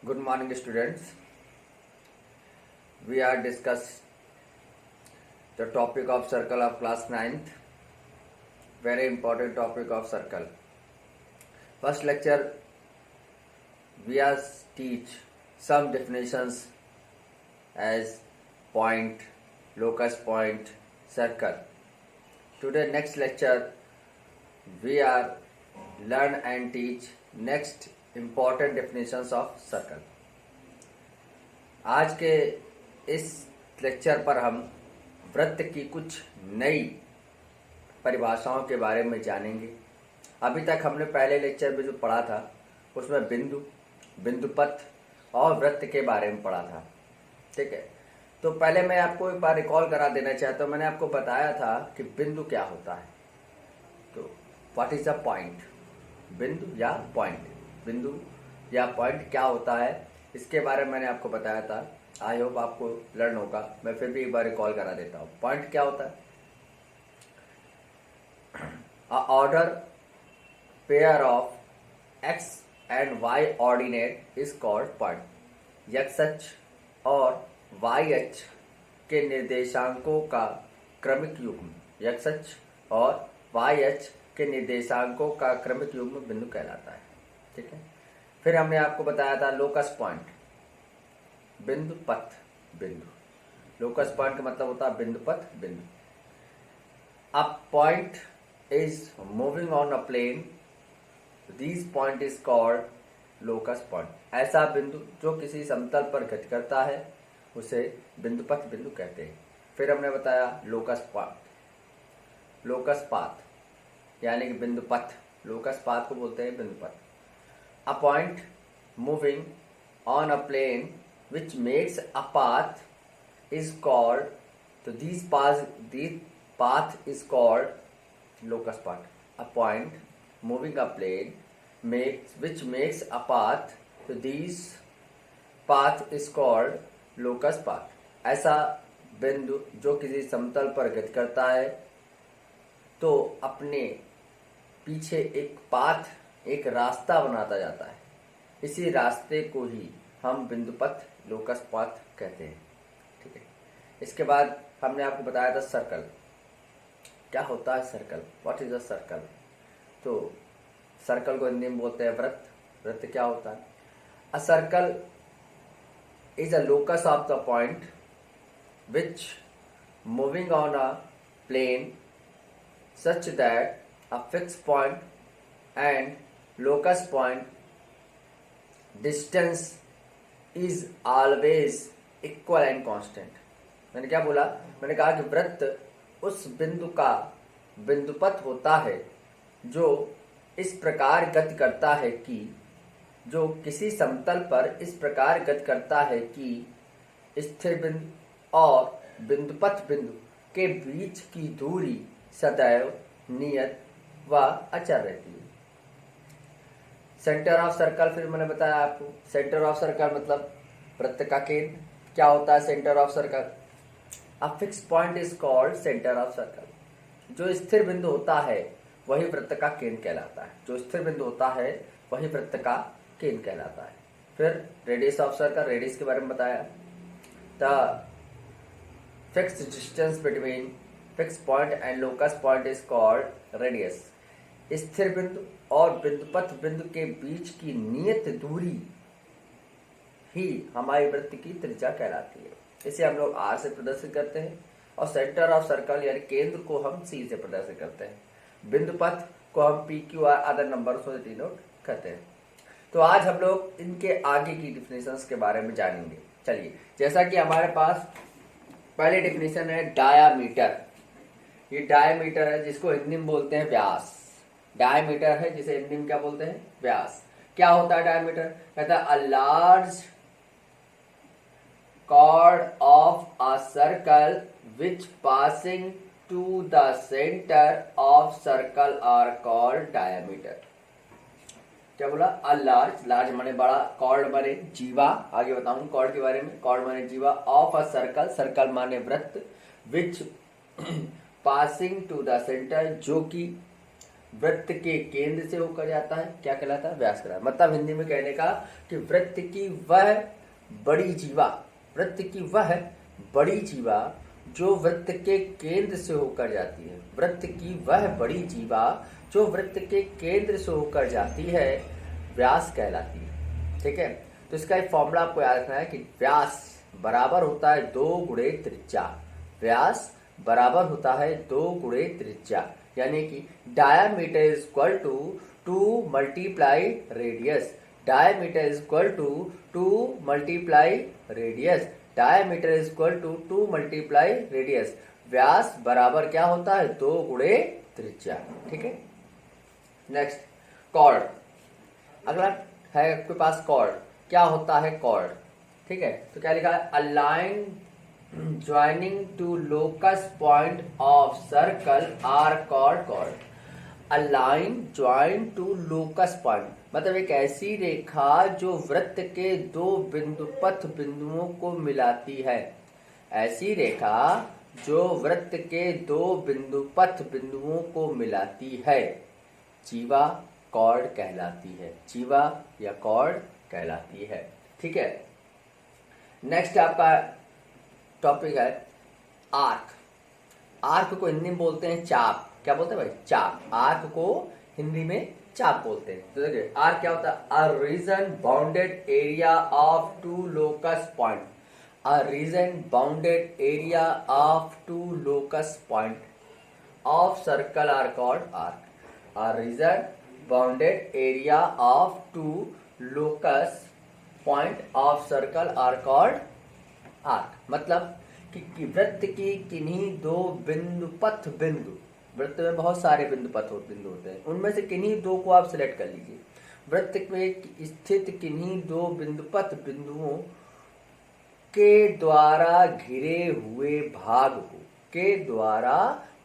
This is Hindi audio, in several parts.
Good morning, students. We are discuss the topic of circle of class 9th. Very important topic of circle. First lecture, we are teach some definitions as point, locus point, circle. Today, next lecture, we are learn and teach next important definitions of circle. आज के इस लेक्चर पर हम वृत्त की कुछ नई परिभाषाओं के बारे में जानेंगे। अभी तक हमने पहले लेक्चर में जो पढ़ा था उसमें बिंदु, बिंदुपथ और वृत्त के बारे में पढ़ा था। ठीक है, तो पहले मैं आपको एक बार रिकॉल करा देना चाहता हूँ। मैंने आपको बताया था कि बिंदु क्या होता है। तो व्हाट इज अ पॉइंट? बिंदु या पॉइंट, बिंदु या पॉइंट क्या होता है, इसके बारे में मैंने आपको बताया था। आई होप आपको लर्न होगा। मैं फिर भी एक बार रिकॉल करा देता हूँ। पॉइंट क्या होता है? A order pair of X and Y ordinate is called point. X अक्ष और वाई अक्ष के निर्देशांकों का क्रमिक युग्म, एक्स अक्ष और वाई अक्ष के निर्देशांकों का क्रमिक युग्म बिंदु कहलाता है। ठीक है, फिर हमने आपको बताया था लोकस पॉइंट, बिंदु पथ बिंदु। लोकस पॉइंट का मतलब होता है बिंदु पथ बिंदु। A point is moving on a plane, this point is called locus point. ऐसा बिंदु जो किसी समतल पर गति करता है उसे बिंदु पथ बिंदु कहते हैं। फिर हमने बताया लोकस पाथ, लोकस पाथ यानी कि बिंदु पथ। लोकस पाथ को बोलते हैं बिंदु पथ। A point moving on a plane which makes a path is called, so this path is called locus path. A point moving a plane which makes a path, so this path is called locus path. ऐसा बिंदु जो किसी समतल पर गति करता है तो अपने पीछे एक पाथ, एक रास्ता बनाता जाता है। इसी रास्ते को ही हम बिंदुपथ, लोकस पाथ कहते हैं। ठीक है, इसके बाद हमने आपको बताया था सर्कल क्या होता है। Circle, what is a circle? तो सर्कल को हिंदी में बोलते हैं वृत्त। वृत्त क्या होता है? A circle is a locus of the point which moving on a plane such that a fix point and locus point distance is always equal and constant। मैंने क्या बोला? मैंने कहा कि वृत्त उस बिंदु का बिंदुपथ होता है जो इस प्रकार गति करता है कि, जो किसी समतल पर इस प्रकार गति करता है कि स्थिर बिंदु और बिंदुपथ बिंदु के बीच की दूरी सदैव नियत व अचर रहती है। सेंटर ऑफ सर्कल, फिर मैंने बताया आपको सेंटर ऑफ सर्कल मतलब वृत्त का केंद्र। क्या होता है centre of circle? A fix point is called centre of circle. जो स्थिर बिंदु होता है वही वृत्त का केंद्र कहलाता है। जो स्थिर बिंदु होता है वही वृत्त का केंद्र कहलाता है। फिर रेडियस ऑफ सर्कल, रेडियस के बारे में बताया। The fixed distance between fix point and locus point is called radius. स्थिर बिंदु और बिंदुपथ बिंदु के बीच की नियत दूरी ही हमारी वृत्त की त्रिज्या कहलाती है। इसे हम लोग आर से प्रदर्शित करते हैं और सेंटर ऑफ सर्कल यानी केंद्र को हम सी से प्रदर्शित करते हैं। बिंदुपथ को हम P Q R other number से डिनोट करते हैं। तो आज हम लोग इनके आगे की डिफिनेशंस के बारे में जानेंगे। चलिए, जैसा कि हमारे पास पहले डिफिनेशन है डायामीटर। ये डायामीटर है जिसको हिंदी में बोलते हैं व्यास। डायमीटर है जिसे हिंदी में क्या बोलते हैं? व्यास। क्या होता है डायमीटर? कहता है a large chord of a circle which passing to the center of circle are called diameter। क्या बोला? अ लार्ज, लार्ज माने बड़ा, कॉर्ड माने जीवा, आगे बताऊंगा कॉर्ड के बारे में। कॉर्ड माने जीवा, ऑफ अ सर्कल, सर्कल माने वृत्त, विच पासिंग टू द सेंटर जो कि वृत्त के केंद्र से होकर जाता है, क्या कहलाता है? व्यास कहलाता है। मतलब हिंदी में कहने का कि वृत्त की वह बड़ी जीवा, वृत्त की वह बड़ी जीवा जो वृत्त के केंद्र से होकर जाती है, वृत्त की वह बड़ी जीवा जो वृत्त के केंद्र से होकर जाती है, व्यास कहलाती है। ठीक है, तो इसका एक फॉर्मूला आपको याद रखना है कि व्यास बराबर होता है 2 गुणे त्रिज्या। व्यास बराबर होता है 2 गुणे त्रिज्या, यानी कि diameter is equal to 2 multiply radius. Diameter is equal to 2 multiply radius. Diameter is equal to 2 multiply radius. व्यास बराबर क्या होता है? 2 गुणे त्रिज्या। ठीक है, नेक्स्ट कॉर्ड। अगला है आपके पास कॉर्ड। क्या होता है कॉर्ड? ठीक है, तो क्या लिखा है? A line joining two locus point of circle are called chord. A line join two locus point मतलब एक ऐसी रेखा जो वृत्त के 2 बिंदुपथ बिंदुओं को मिलाती है। ऐसी रेखा जो वृत्त के 2 बिंदुपथ बिंदुओं को मिलाती है, जीवा कॉर्ड कहलाती है। जीवा या कॉर्ड कहलाती है। ठीक है, नेक्स्ट आपका टॉपिक है आर्क। आर्क को हिंदी में बोलते हैं चाप। क्या बोलते हैं भाई? चाप। आर्क को हिंदी में चाप बोलते हैं। तो देखिए आर्क क्या होता है? A region bounded area of 2 locus point. A region bounded area of 2 locus point of circle are called arc. A region bounded area of 2 locus point of circle are called arc. मतलब कि वृत्त की किन्हीं 2 बिंदुपथ बिंदु, वृत्त में बहुत सारे बिंदु होते हैं, उनमें से किन्हीं 2 को आप सिलेक्ट कर लीजिए। वृत्त में स्थित किन्हीं 2 बिंदुपथ बिंदुओं के द्वारा घिरे हुए भाग को, के द्वारा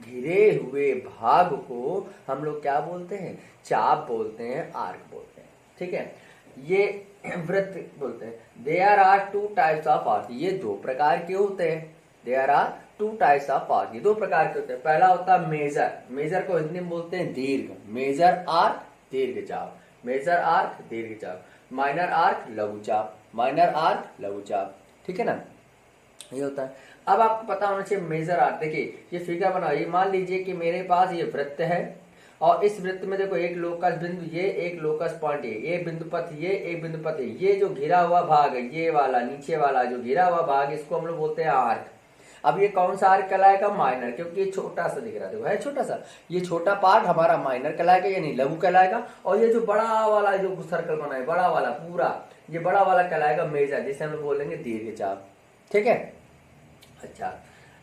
घिरे हुए भाग को हम लोग क्या बोलते हैं? चाप बोलते हैं, आर्क बोलते हैं। ठीक है, ये वृत्त बोलते हैं। There are 2 types of arc. ये 2 प्रकार के होते हैं। There are 2 types of arc. ये 2 प्रकार के होते हैं। पहला होता है मेजर। मेजर को हिंदी में बोलते हैं दीर्घ। मेजर आर्क दीर्घ चाप। मेजर आर्क दीर्घ चाप। माइनर आर्क लघु चाप। माइनर आर्क लघु चाप। ठीक है ना, ये होता है। अब आपको पता होना चाहिए मेजर आर्क। देखिए ये फिगर बनाइए, मान लीजिए कि मेरे पास ये वृत्त है और इस वृत्त में देखो एक लोकस बिंदु, ये एक लोकस पॉइंट, ये एक बिंदुपथ, ये एक बिंदुपथ है। ये जो घिरा हुआ भाग है, ये वाला नीचे वाला जो घिरा हुआ भाग, इसको हम लोग बोलते हैं आर्क। अब ये कौन सा आर्क कहलाएगा? माइनर, क्योंकि ये छोटा सा दिख रहा है, देखो है छोटा सा। ये छोटा पार्ट हमारा माइनर कहलाएगा, यानी लघु कहलाएगा। और ये जो बड़ा वाला जो सर्कल बना है, बड़ा वाला पूरा, ये बड़ा वाला कहलाएगा मेजर, जिसे हम लोग बोलेंगे दीर्घ चाप। ठीक है, अच्छा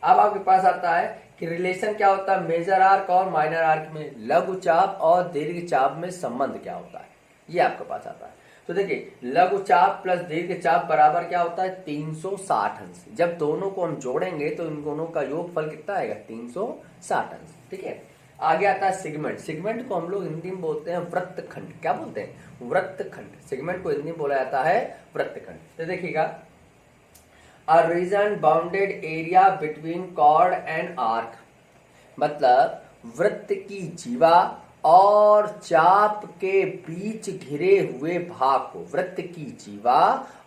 अब आपके पास आता है कि रिलेशन क्या होता है मेजर आर्क और माइनर आर्क में, लघु चाप और दीर्घ चाप में संबंध क्या होता है, ये आपके पास आता है। तो देखिए लघु चाप प्लस दीर्घ चाप बराबर क्या होता है? 360 अंश। जब दोनों को हम जोड़ेंगे तो इन दोनों का योगफल कितना आएगा? 360 अंश। ठीक है, आगे आता है सेगमेंट। सेगमेंट को हम लोग हिंदी में बोलते हैं वृत्तखंड। क्या बोलते हैं? वृत्तखंड। सेगमेंट को हिंदी में बोला जाता है वृत्तखंड। तो देखिएगा, A region bounded area between chord and arc मतलब वृत्त की जीवा और चाप के बीच घिरे हुए भाग को, वृत्त की जीवा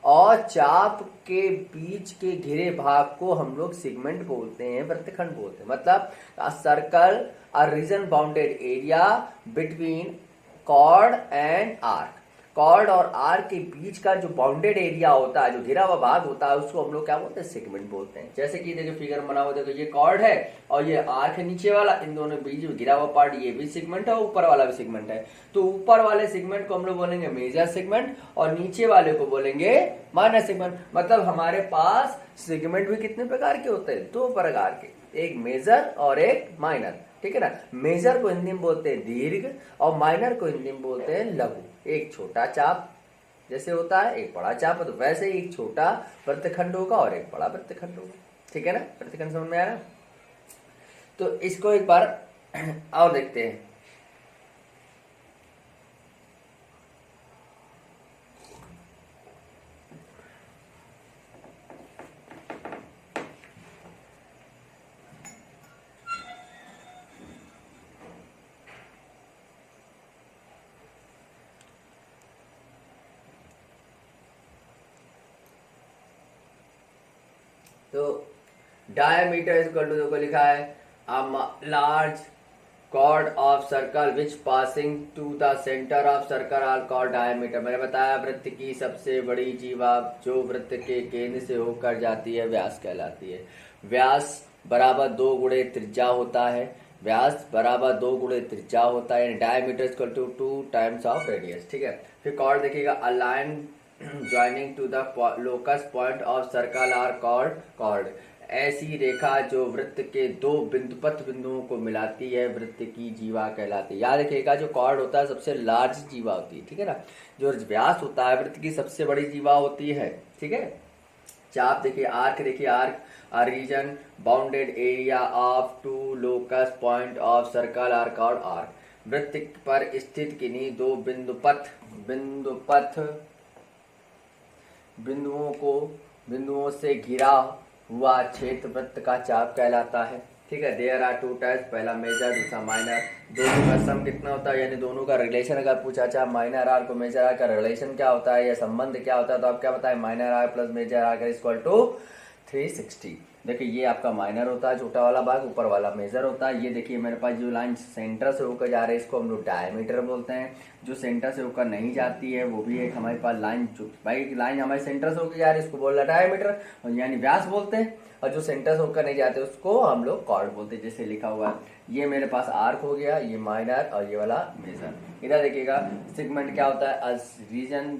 और चाप के बीच के घिरे भाग को हम लोग सेगमेंट बोलते हैं, वृत्तखंड बोलते हैं। मतलब a circle, a region bounded area between chord and arc. Chord और आर्क के बीच का जो बाउंडेड एरिया होता है, जो घिरा हुआ भाग होता है, उसको हम लोग क्या बोलते हैं? सेगमेंट बोलते हैं। जैसे कि देखो फिगर बना हुआ, देखो ये कॉर्ड है और ये आर्क है नीचे वाला, इन दोनों के बीच में घिरा हुआ पार्ट, ये भी सेगमेंट है, ऊपर वाला भी सेगमेंट है। तो ऊपर वाले सेगमेंट को हम लोग बोलेंगे मेजर सेगमेंट और नीचे वाले को बोलेंगे माइनर सेगमेंट। मतलब हमारे पास सेगमेंट भी कितने प्रकार के होते हैं? 2 प्रकार के, एक मेजर और एक माइनर। ठीक है ना, मेजर को हिंदी में बोलते हैं दीर्घ और माइनर को हिंदी में बोलते हैं लघु। एक छोटा चाप जैसे होता है, एक बड़ा चाप है, तो वैसे ही एक छोटा वृत्तखंड होगा और एक बड़ा वृत्तखंड होगा। ठीक है ना, वृत्तखंड समझ में आ रहा है? तो इसको एक बार और देखते हैं। तो डायमीटर इक्वल टू देखो लिखा है large chord of circle which passing to the centre of circle are called diameter. मैंने बताया वृत्त की सबसे बड़ी जीवा जो वृत्त के केंद्र से होकर जाती है व्यास कहलाती है। व्यास बराबर 2 गुणे त्रिज्या होता है, व्यास बराबर 2 गुणे त्रिज्या होता है, diameter equal to 2 times of radius. ठीक है, फिर कॉर्ड देखिएगा a line joining to the locus point of circle are called chord. ऐसी रेखा जो वृत्त के 2 बिंदुपथ बिंदुओं को मिलाती है वृत्त की जीवा कहलाती है। याद रखिएगा जो कॉर्ड होता है सबसे लार्ज जीवा होती है, ठीक है ना। जो व्यास होता है वृत्त की सबसे बड़ी जीवा होती है, ठीक है। चाप देखिए, आर्क देखिए, arc a region bounded area of 2 locus point of circle are called arc। वृत्त पर स्थित किन्हीं 2 बिंदुओं से घिरा हुआ क्षेत्र वृत्त का चाप कहलाता है। ठीक है, देयर आर 2 टाइप्स, पहला मेजर दूसरा माइनर। दोनों का सम कितना होता है, यानी दोनों का रिलेशन अगर पूछा चाहे माइनर आर को मेजर आर का रिलेशन क्या होता है या संबंध क्या होता है, तो आप क्या बताएं, minor arc plus major arc equal to 360। देखिए ये आपका माइनर होता है छोटा वाला भाग, ऊपर वाला मेजर होता है। ये देखिए मेरे पास जो लाइन सेंटर से होकर जा रही है इसको हम लोग डायमीटर बोलते हैं। जो सेंटर से होकर नहीं जाती है वो भी एक हमारे पास लाइन, जो भाई लाइन हमारे सेंटर से होकर जा रही है इसको बोल रहा है डायमीटर यानी व्यास बोलते हैं, और जो सेंटर से होकर नहीं जाते उसको हम लोग कॉर्ड बोलते हैं, जैसे लिखा हुआ है। ये मेरे पास आर्क हो गया, ये माइनर और ये वाला मेजर। इधर देखिएगा सेगमेंट क्या होता है, region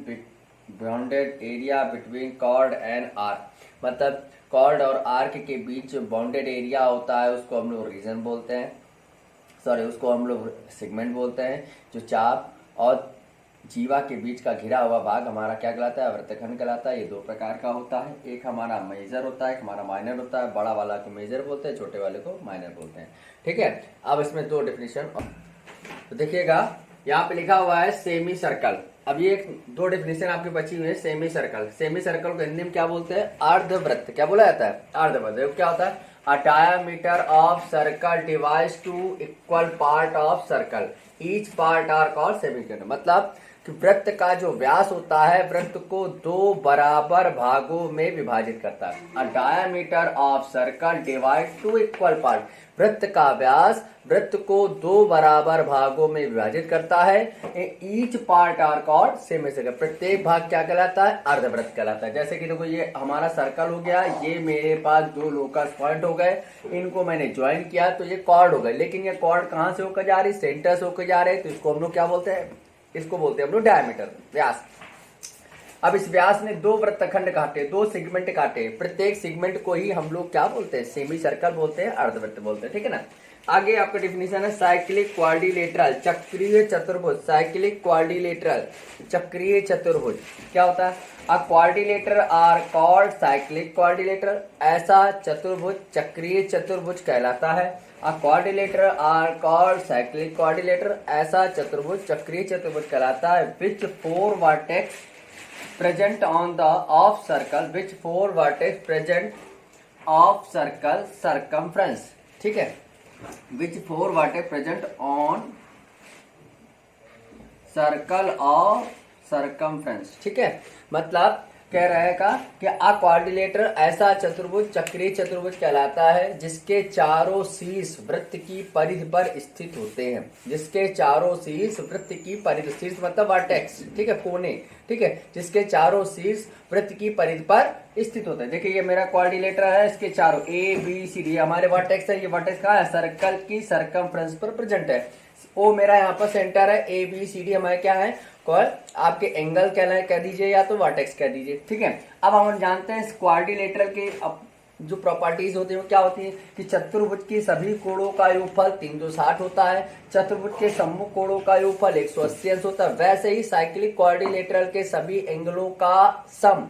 bounded area between chord and arc. मतलब कॉर्ड और आर्क के बीच जो बाउंडेड एरिया होता है उसको हम लोग रीजन बोलते हैं, उसको हम लोग सेगमेंट बोलते हैं। जो चाप और जीवा के बीच का घिरा हुआ भाग हमारा क्या कहलाता है, वृत्तखंड कहलाता है। ये 2 प्रकार का होता है, एक हमारा मेजर होता है, एक हमारा माइनर होता है। बड़ा वाला को मेजर बोलते हैं, छोटे वाले को माइनर बोलते हैं। ठीक है, अब इसमें 2 डेफिनेशन तो देखिएगा यहाँ पे लिखा हुआ है सेमी सर्कल। अब ये 2 डेफिनेशन आपकी बची हुई है। सेमी सर्कल, सेमी सर्कल को हिंदी में क्या बोलते हैं, अर्धवृत्त। क्या बोला जाता है, अर्धवृत्त। क्या होता है, a diameter of circle divides two equal part of circle, each part are called semi circle. मतलब कि वृत्त का जो व्यास होता है वृत्त को 2 बराबर भागों में विभाजित करता है। A diameter of circle divide two equal part, वृत्त का व्यास वृत्त को 2 बराबर भागों में विभाजित करता है। Each part are called semi circle, प्रत्येक भाग क्या कहलाता है, अर्धवृत्त कहलाता है। जैसे कि देखो ये हमारा सर्कल हो गया, ये मेरे पास 2 लोकस पॉइंट हो गए, इनको मैंने ज्वाइन किया तो ये कॉर्ड हो गए। लेकिन ये कॉर्ड कहां से होकर जा रही, सेंटर से होकर जा रहे हैं, तो इसको हम लोग क्या बोलते हैं, इसको बोलते हैं हम लोग डायमीटर, व्यास। अब इस व्यास ने 2 वृत्तखंड काटे, 2 सेगमेंट काटे, प्रत्येक सेगमेंट को ही हम लोग क्या बोलते हैं, सेमी सर्कल बोलते हैं, अर्धवृत्त बोलते हैं। ठीक है ना। आगे आपका डिफिनेशन है साइक्लिक क्वाड्रिलेटरल, चक्रीय चतुर्भुज। साइक्लिक क्वाड्रिलेटरल, चक्रीय चतुर्भुज क्या होता है, a quadrilateral are called cyclic quadrilateral. ऐसा चतुर्भुज चक्रीय चतुर्भुज कहलाता है। A quadrilateral are called cyclic quadrilateral, ऐसा चतुर्भुज चक्रीय चतुर्भुज कहलाता है। Which 4 vertex present on the of circle, which 4 vertex present of circle circumference. ठीक है, which 4 vertex present on circle of circumference. ठीक है, मतलब कह रहेगा कि अ क्वाड्रिलेटर ऐसा चतुर्भुज चक्रीय चतुर्भुज कहलाता है जिसके चारों शीर्ष वृत्त की परिधि पर स्थित होते हैं। जिसके चारों शीर्ष वृत्त की परिधि, शीर्ष मतलब वर्टेक्स, ठीक है, कोने, ठीक है, जिसके चारों शीर्ष वृत्त की परिधि पर स्थित होते हैं। देखिए ये मेरा क्वाड्रिलेटर है, इसके चारों ए बी सी डी हमारे वर्टेक्स है। ये वर्टेक्स कहाँ है, सर्कल की सर्कमफ्रेंस पर प्रेजेंट है। ओ मेरा यहाँ पर सेंटर है, ए बी सी डी हमारे क्या है, आपके एंगल कह दीजिए या तो वर्टेक्स कह दीजिए। ठीक है, अब हम जानते हैं इस क्वाड्रिलेटरल के जो प्रॉपर्टीज होती है वो क्या होती है कि चतुर्भुज के सभी कोणों का योगफल 360 होता है, चतुर्भुज के सम्मुख कोणों का योगफल 180 अंश होता है। वैसे ही साइक्लिक क्वाड्रिलेटरल के सभी एंगलों का सम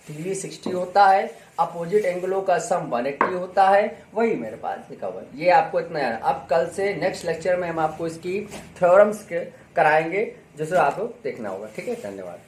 360 होता है, अपोजिट एंगलों का सम 180 होता है। वही मेरे पास लिखा हुआ है, ये आपको इतना याद। अब कल से नेक्स्ट लेक्चर में हम आपको इसकी थ्योरम्स कराएंगे जिसे आपको देखना होगा। ठीक है, धन्यवाद।